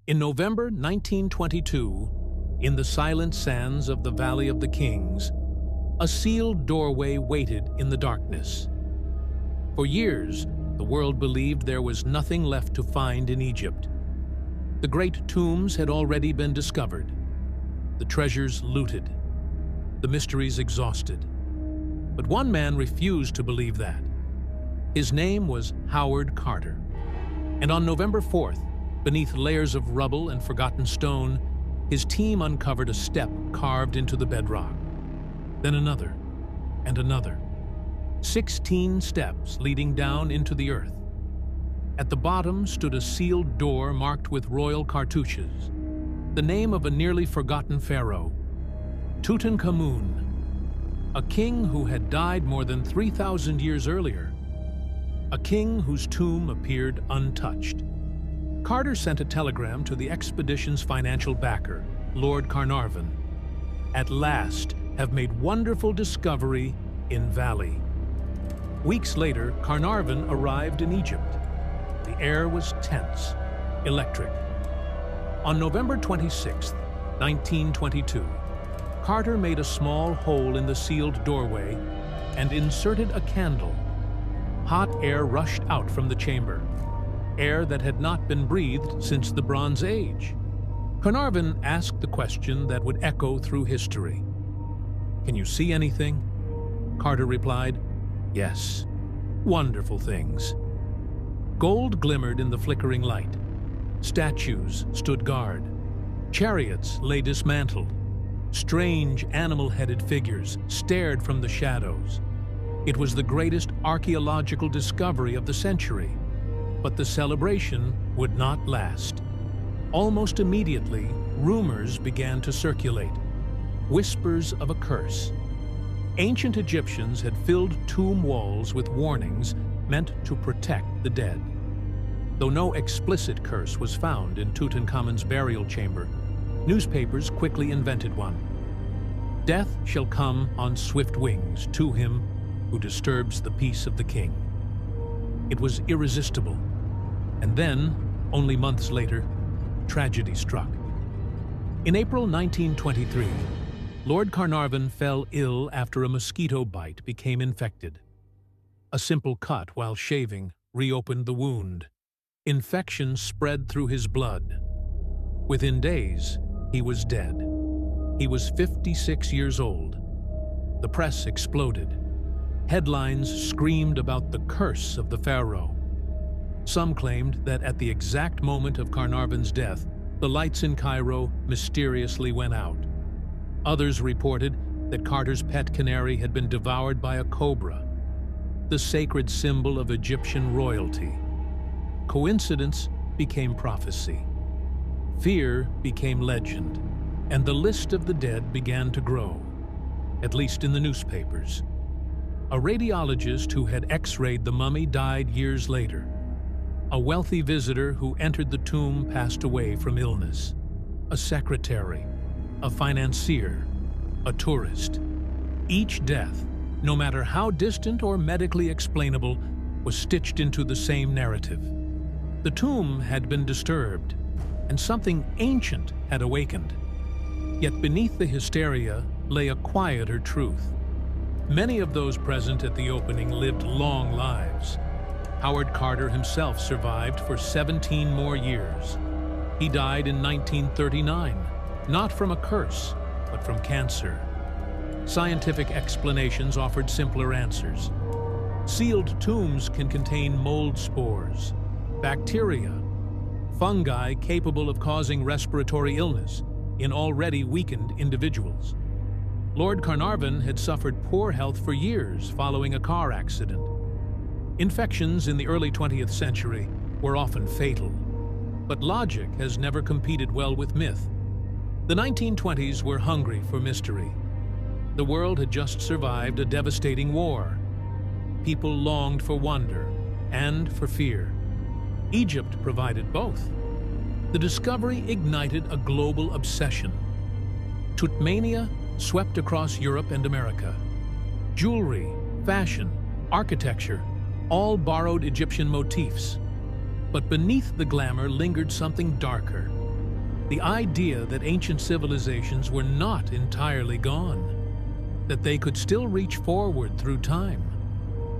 In November 1922, in the silent sands of the Valley of the Kings, a sealed doorway waited in the darkness. For years, the world believed there was nothing left to find in Egypt. The great tombs had already been discovered, the treasures looted, the mysteries exhausted. But one man refused to believe that. His name was Howard Carter. And on November 4th, beneath layers of rubble and forgotten stone, his team uncovered a step carved into the bedrock. Then another, and another. 16 steps leading down into the earth. At the bottom stood a sealed door marked with royal cartouches, the name of a nearly forgotten pharaoh, Tutankhamun, a king who had died more than 3,000 years earlier, a king whose tomb appeared untouched. Carter sent a telegram to the expedition's financial backer, Lord Carnarvon. At last, have made wonderful discovery in Valley. Weeks later, Carnarvon arrived in Egypt. The air was tense, electric. On November 26, 1922, Carter made a small hole in the sealed doorway and inserted a candle. Hot air rushed out from the chamber, air that had not been breathed since the Bronze Age. Carnarvon asked the question that would echo through history. "Can you see anything?" Carter replied, "Yes, wonderful things." Gold glimmered in the flickering light. Statues stood guard. Chariots lay dismantled. Strange animal-headed figures stared from the shadows. It was the greatest archaeological discovery of the century. But the celebration would not last. Almost immediately, rumors began to circulate, whispers of a curse. Ancient Egyptians had filled tomb walls with warnings meant to protect the dead. Though no explicit curse was found in Tutankhamun's burial chamber, newspapers quickly invented one. "Death shall come on swift wings to him who disturbs the peace of the king." It was irresistible. And then, only months later, tragedy struck. In April 1923, Lord Carnarvon fell ill after a mosquito bite became infected. A simple cut while shaving reopened the wound. Infection spread through his blood. Within days, he was dead. He was 56 years old. The press exploded. Headlines screamed about the curse of the pharaoh. Some claimed that at the exact moment of Carnarvon's death, the lights in Cairo mysteriously went out. Others reported that Carter's pet canary had been devoured by a cobra, the sacred symbol of Egyptian royalty. Coincidence became prophecy. Fear became legend, and the list of the dead began to grow, at least in the newspapers. A radiologist who had x-rayed the mummy died years later. A wealthy visitor who entered the tomb passed away from illness. A secretary, a financier, a tourist. Each death, no matter how distant or medically explainable, was stitched into the same narrative. The tomb had been disturbed, and something ancient had awakened. Yet beneath the hysteria lay a quieter truth. Many of those present at the opening lived long lives. Howard Carter himself survived for 17 more years. He died in 1939, not from a curse, but from cancer. Scientific explanations offered simpler answers. Sealed tombs can contain mold spores, bacteria, fungi capable of causing respiratory illness in already weakened individuals. Lord Carnarvon had suffered poor health for years following a car accident. Infections in the early 20th century were often fatal, but logic has never competed well with myth. The 1920s were hungry for mystery. The world had just survived a devastating war. People longed for wonder and for fear. Egypt provided both. The discovery ignited a global obsession. Tutmania swept across Europe and America. Jewelry, fashion, architecture, all borrowed Egyptian motifs. But beneath the glamour lingered something darker, The idea that ancient civilizations were not entirely gone, that they could still reach forward through time,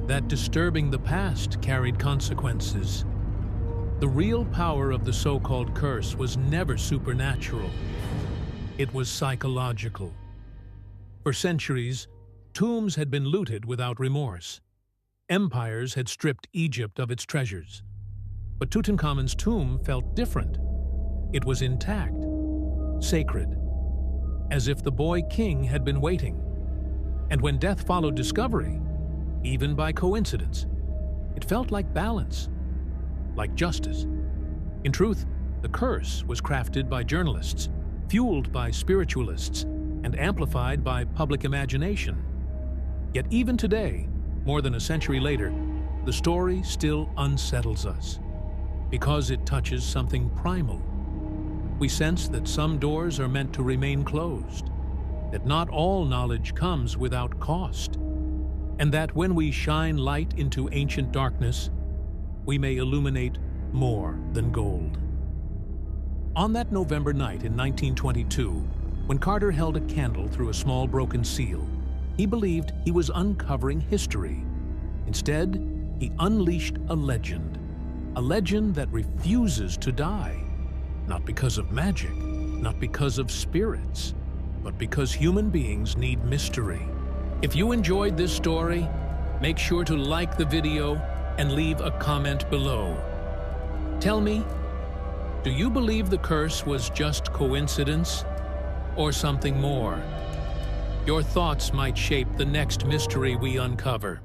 that disturbing the past carried consequences. The real power of the so-called curse was never supernatural. It was psychological. For centuries, tombs had been looted without remorse. Empires had stripped Egypt of its treasures. But Tutankhamun's tomb felt different. It was intact, sacred, as if the boy king had been waiting. And when death followed discovery, even by coincidence, it felt like balance, like justice. In truth, the curse was crafted by journalists, fueled by spiritualists, and amplified by public imagination. Yet even today, more than a century later, the story still unsettles us, because it touches something primal. We sense that some doors are meant to remain closed, that not all knowledge comes without cost, and that when we shine light into ancient darkness, we may illuminate more than gold. On that November night in 1922, when Carter held a candle through a small broken seal, he believed he was uncovering history. Instead, he unleashed a legend that refuses to die, not because of magic, not because of spirits, but because human beings need mystery. If you enjoyed this story, make sure to like the video and leave a comment below. Tell me, do you believe the curse was just coincidence or something more? Your thoughts might shape the next mystery we uncover.